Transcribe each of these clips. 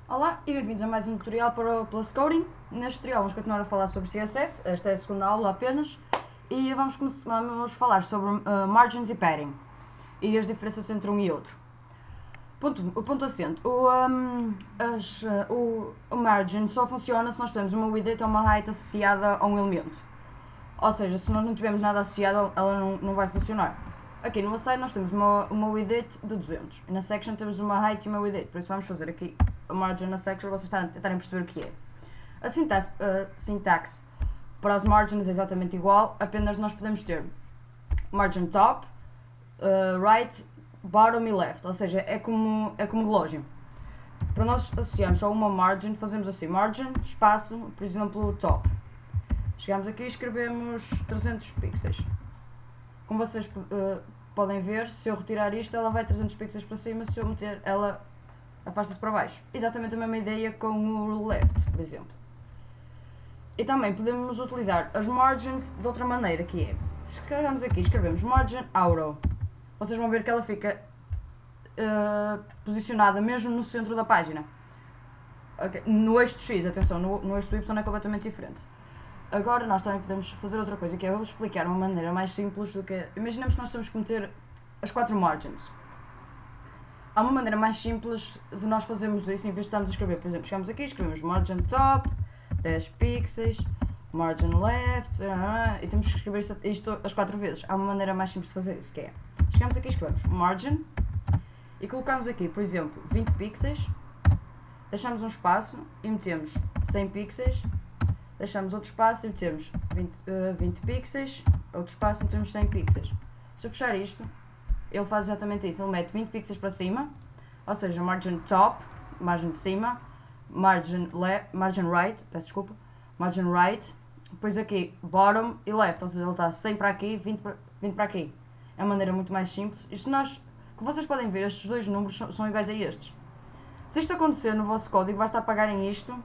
Olá e bem-vindos a mais um tutorial para o Plus Coding. Neste tutorial vamos continuar a falar sobre CSS, esta é a segunda aula apenas, e vamos falar sobre margins e padding, e as diferenças entre um e outro. O ponto assente, o margin só funciona se nós tivermos uma width ou uma height associada a um elemento. Ou seja, se nós não tivermos nada associado, ela não vai funcionar. Aqui no assign nós temos uma width de 200, e na section temos uma height e uma width, por isso vamos fazer aqui a margin na section, vocês tentarem perceber o que é. A sintaxe para as margins é exatamente igual, apenas nós podemos ter margin top, right, bottom e left, ou seja, é como relógio. Para nós associarmos a uma margin, fazemos assim, margin, espaço, por exemplo, top. Chegamos aqui e escrevemos 300 pixels. Como vocês podem ver, se eu retirar isto, ela vai 300 pixels para cima, se eu meter, ela afasta-se para baixo. Exatamente a mesma ideia com o left, por exemplo. E também podemos utilizar as margins de outra maneira, que é, se carregamos aqui e escrevemos margin auto, vocês vão ver que ela fica posicionada mesmo no centro da página. Okay. No eixo do X, atenção, no eixo do Y é completamente diferente. Agora nós também podemos fazer outra coisa, que é, eu vou explicar uma maneira mais simples do que... Imaginemos que nós temos que meter as 4 margins. Há uma maneira mais simples de nós fazermos isso, em vez de estarmos a escrever, por exemplo, chegamos aqui, escrevemos margin top, 10 pixels, margin left, e temos que escrever isto as 4 vezes. Há uma maneira mais simples de fazer isso, que é, chegamos aqui e escrevemos margin, e colocamos aqui, por exemplo, 20 pixels, deixamos um espaço e metemos 100 pixels, deixamos outro espaço e metemos 20 pixels, outro espaço e metemos 100 pixels. Se eu fechar isto, ele faz exatamente isso, ele mete 20 pixels para cima, ou seja, margin top, margem de cima, margin right, peço desculpa, margin right, depois aqui bottom e left, ou seja, ele está 100 para aqui, 20 para aqui. É uma maneira muito mais simples. Isto como vocês podem ver, estes dois números são iguais a estes. Se isto acontecer no vosso código, basta apagarem isto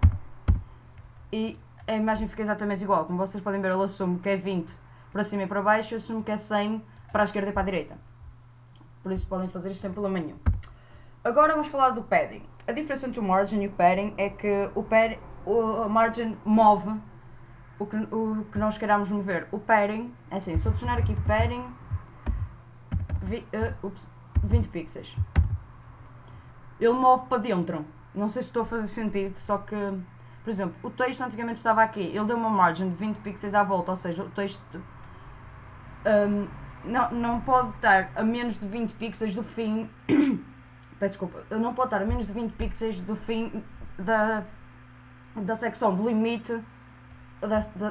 e a imagem fica exatamente igual. Como vocês podem ver, ele assume que é 20 para cima e para baixo, e assume que é 100 para a esquerda e para a direita. Por isso podem fazer isto sem problema nenhum. Agora vamos falar do padding. A diferença entre o margin e o padding é que o margin move o que nós queiramos mover. O padding, é assim, se eu adicionar aqui padding 20 pixels, ele move para dentro. Não sei se estou a fazer sentido, só que, por exemplo, o texto antigamente estava aqui, ele deu uma margin de 20 pixels à volta, ou seja, o texto não pode estar a menos de 20 pixels do fim. Peço desculpa, não pode estar a menos de 20 pixels do fim da secção, do limite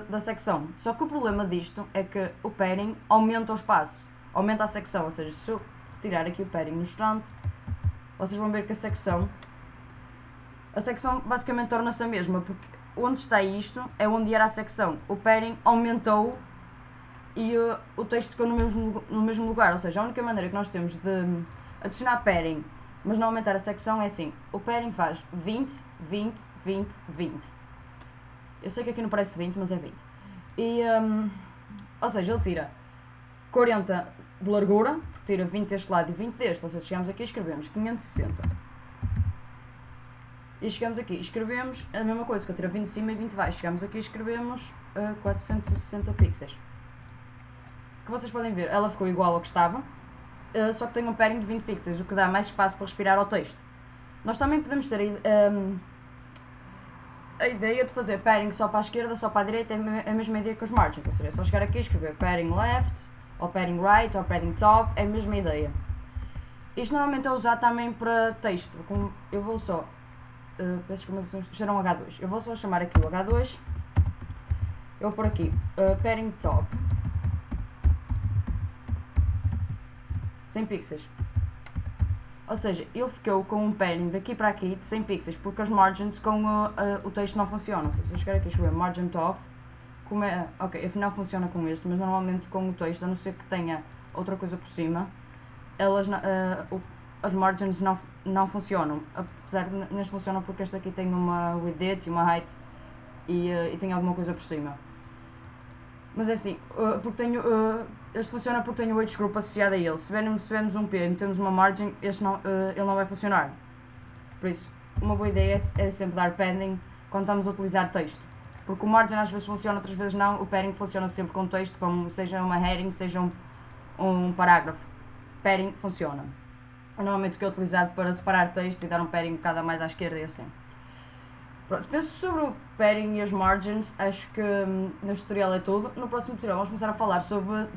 da secção. Só que o problema disto é que o padding aumenta o espaço, aumenta a secção, ou seja, se eu retirar aqui o padding no front, vocês vão ver que a secção basicamente torna-se a mesma, porque onde está isto é onde era a secção. O padding aumentou e o texto ficou no mesmo lugar, ou seja, a única maneira que nós temos de adicionar padding, mas não aumentar a secção, é assim, o padding faz 20, 20, 20, 20. Eu sei que aqui não parece 20, mas é 20. E, ou seja, ele tira 40 de largura, porque tira 20 deste lado e 20 deste, ou seja, chegamos aqui e escrevemos 560. E chegamos aqui e escrevemos a mesma coisa, que eu tiro 20 de cima e 20 de baixo. Chegamos aqui e escrevemos 460 pixels. Que vocês podem ver, ela ficou igual ao que estava, só que tem um padding de 20 pixels, o que dá mais espaço para respirar ao texto. Nós também podemos ter a ideia de fazer padding só para a esquerda, só para a direita, é a mesma ideia que os margins, ou seja, é só chegar aqui e escrever padding left, ou padding right, ou padding top, é a mesma ideia. Isto normalmente é usado também para texto, como eu vou só, gerar um H2, eu vou só chamar aqui o H2, eu vou pôr aqui padding top, 100 pixels. Ou seja, ele ficou com um padding daqui para aqui de 100 pixels, porque as margins com o texto não funcionam. Ou seja, se eu chegar aqui e escrever margin top, ok, afinal funciona com este, mas normalmente com o texto, a não ser que tenha outra coisa por cima, as margins não funcionam. Apesar de neste funcionam porque este aqui tem uma width e uma height e tem alguma coisa por cima. Mas é assim, este funciona porque tem o age group associado a ele. Se tivermos um P e metemos uma margin, ele não vai funcionar. Por isso, uma boa ideia é sempre dar padding quando estamos a utilizar texto. Porque o margin às vezes funciona, outras vezes não. O padding funciona sempre com texto, como seja uma heading, seja um parágrafo. Padding funciona. É normalmente o que é utilizado para separar texto e dar um padding um bocado mais à esquerda e assim. Pronto, penso sobre o padding e as margins, acho que neste tutorial é tudo. No próximo tutorial vamos começar a falar sobre